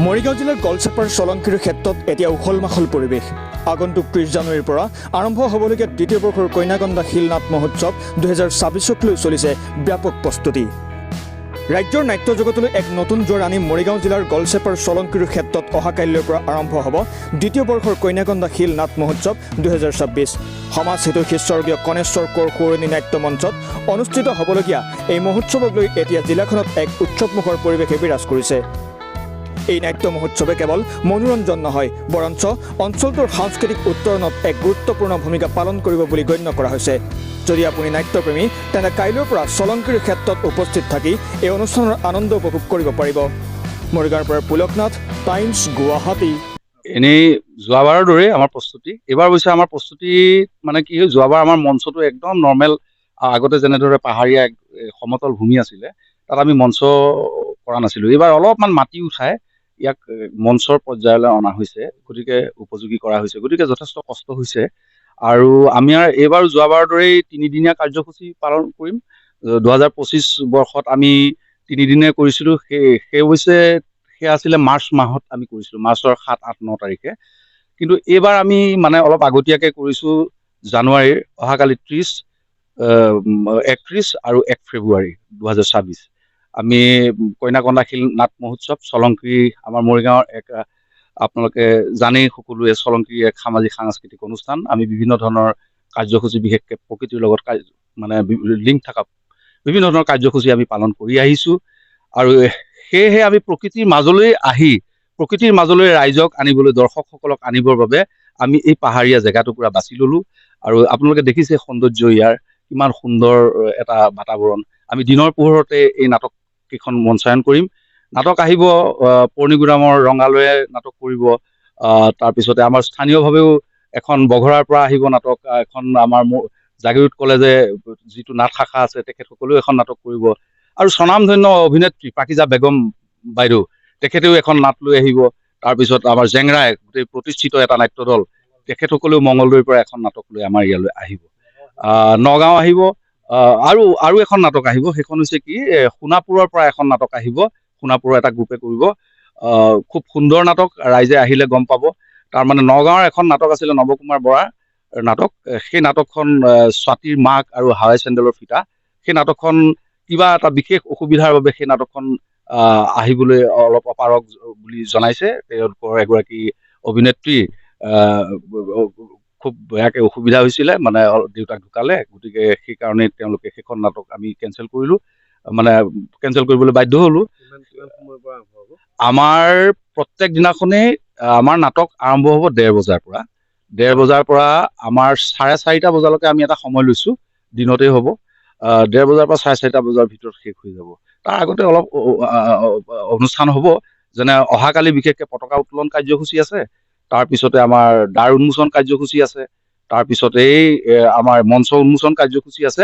মৰিগাঁও জিলাৰ গলচেপাৰ চলংকিৰ ক্ষেত্ৰত এতিয়া উখল মাখল পৰিৱেশ। আগন্তুক 30 জানুৱাৰীৰ পৰা আৰম্ভ হ'বলগীয়া দ্বিতীয় বৰ্ষৰ কন্যাকন্দা শিল নাট মহোৎসৱ 2026ক লৈ চলিছে ব্যাপক প্ৰস্তুতি। ৰাজ্যৰ নাট্য জগতলৈ এক নতুন জোৱাৰ আনি মৰিগাঁও জিলাৰ গলচেপাৰ চলংকিৰ ক্ষেত্ৰত অহা কাইলৈৰ পৰা আৰম্ভ হ'ব দ্বিতীয় বৰ্ষৰ কন্যাকন্দা শিল নাট মহোৎসৱ 2026। সমাজ হিতৈষী স্বৰ্গীয় কণেশ্বৰ কোঁৱৰ সোঁৱৰণী নাট্য মঞ্চত অনুষ্ঠিত হ'বলগীয়া এই মহোৎসৱক লৈ এতিয়া জিলাখনত এক উৎসৱমুখৰ পৰিৱেশে বিৰাজ কৰিছে। এই নাট্য মহোৎসৱে কেৱল মনোৰঞ্জন নহয়, বৰঞ্চ অঞ্চলটোৰ সাংস্কৃতিক উত্তৰণত এক গুৰুত্বপূৰ্ণ ভূমিকা পালন কৰিব বুলি গণ্য কৰা হৈছে। যদি আপুনি নাট্যপ্ৰেমী তেন্তে কাইলৈৰ পৰা চলংকিৰ ক্ষেত্ৰত উপস্থিত থাকি এই অনুষ্ঠানৰ আনন্দ উপভোগ কৰিব পাৰিব। মৰিগাঁৱৰ পৰা পুলকনাথ, টাইমছ গুৱাহাটী। এনেই যোৱাবাৰৰ দৰে আমাৰ প্ৰস্তুতি এইবাৰ অৱশ্যে আমাৰ প্ৰস্তুতি মানে কি হয়, যোৱাবাৰ আমাৰ মঞ্চটো একদম নৰ্মেল, আগতে যেনেদৰে পাহাৰীয়া সমতল ভূমি আছিলে তাত আমি মঞ্চ কৰা নাছিলোঁ। এইবাৰ অলপমান মাটি উঠাই ইয়াক মঞ্চৰ পৰ্যায়লৈ অনা হৈছে, গতিকে উপযোগী কৰা হৈছে, গতিকে যথেষ্ট কষ্ট হৈছে। আৰু আমি এইবাৰ যোৱাবাৰৰ দৰেই 3দিনীয়া কাৰ্যসূচী পালন কৰিম। 2025 বৰ্ষত আমি 3দিনে কৰিছিলোঁ, সেই অৱশ্যে সেয়া আছিলে মাৰ্চ মাহত আমি কৰিছিলোঁ, মাৰ্চৰ 7, 8, 9 তাৰিখে। কিন্তু এইবাৰ আমি মানে অলপ আগতীয়াকৈ কৰিছোঁ, জানুৱাৰীৰ অহাকালি 30, 31 আৰু 1 ফেব্ৰুৱাৰী 2026 আমি কন্যাকন্দা শিল নাট মহোৎসৱ চলংকি, আমাৰ মৰিগাঁৱৰ এক আপোনালোকে জানেই সকলোৱে, চলংকি এক সামাজিক সাংস্কৃতিক অনুষ্ঠান। আমি বিভিন্ন ধৰণৰ কাৰ্যসূচী, বিশেষকৈ প্ৰকৃতিৰ লগত মানে লিংক থকা বিভিন্ন ধৰণৰ কাৰ্যসূচী আমি পালন কৰি আহিছোঁ। আৰু সেয়েহে আমি প্ৰকৃতিৰ মাজলৈ আহি প্ৰকৃতিৰ মাজলৈ ৰাইজক আনিবলৈ, দৰ্শকসকলক আনিবৰ বাবে আমি এই পাহাৰীয়া জেগাটুকুৰা বাছি ল'লোঁ। আৰু আপোনালোকে দেখিছে সৌন্দৰ্য, ইয়াৰ কিমান সুন্দৰ এটা বাতাবৰণ। আমি দিনৰ পোহৰতে এই নাটক কেইখন মঞ্চায়ন কৰিম। নাটক আহিব, পৰ্ণিগুৰামৰ ৰঙালয়ে নাটক কৰিব, তাৰপিছতে আমাৰ স্থানীয়ভাৱেও এখন বঘৰাৰ পৰা আহিব নাটক, এখন আমাৰ জাগিৰোড কলেজে যিটো নাট শাখা আছে তেখেতসকলেও এখন নাটক কৰিব। আৰু স্বনামধন্য অভিনেত্ৰী পাকিজা বেগম বাইদেউ, তেখেতেও এখন নাট লৈ আহিব। তাৰপিছত আমাৰ জেংৰাই, গোটেই প্ৰতিষ্ঠিত এটা নাট্য দল, তেখেতসকলেও মঙলদৈৰ পৰা এখন নাটক লৈ আমাৰ ইয়ালৈ আহিব। নগাঁও আহিব, আৰু এখন নাটক আহিব, সেইখন হৈছে কি, সোণাপুৰৰ পৰা এখন নাটক আহিব, সোণাপুৰৰ এটা গ্ৰুপে কৰিব। খুব সুন্দৰ নাটক, ৰাইজে আহিলে গম পাব। তাৰমানে নগাঁৱৰ এখন নাটক আছিলে নৱকুমাৰ বৰাৰ নাটক, সেই নাটকখন স্বাতীৰ মাক আৰু হাৱাই চেণ্ডেলৰ ফিতা, সেই নাটকখন কিবা এটা বিশেষ অসুবিধাৰ বাবে সেই নাটকখন আহিবলৈ অলপ অপাৰগ বুলি জনাইছে। তেওঁলোকৰ এগৰাকী অভিনেত্ৰী খুব বেয়াকে অসুবিধা হৈছিলে, মানে দেউতাক ঢুকালে, গতিকে সেইকাৰণে তেওঁলোকে সেইখন নাটক আমি কেঞ্চেল কৰিলোঁ, মানে কেঞ্চেল কৰিবলৈ বাধ্য হ'লোঁ। আমাৰ প্ৰত্যেক দিনাখনেই আমাৰ নাটক আৰম্ভ হ'ব 1:30 বজাৰ পৰা। 1:30 বজাৰ পৰা আমাৰ 4:30 বজালৈকে আমি এটা সময় লৈছোঁ, দিনতেই হ'ব। 1:30 বজাৰ পৰা 4:30 বজাৰ ভিতৰত শেষ হৈ যাব। তাৰ আগতে অলপ অনুষ্ঠান হ'ব, যেনে অহাকালি বিশেষকৈ পতাকা উত্তোলন কাৰ্যসূচী আছে, তাৰপিছতে আমাৰ দ্বাৰ উন্মোচন কাৰ্যসূচী আছে, তাৰপিছতে আমাৰ মঞ্চ উন্মোচন কাৰ্যসূচী আছে।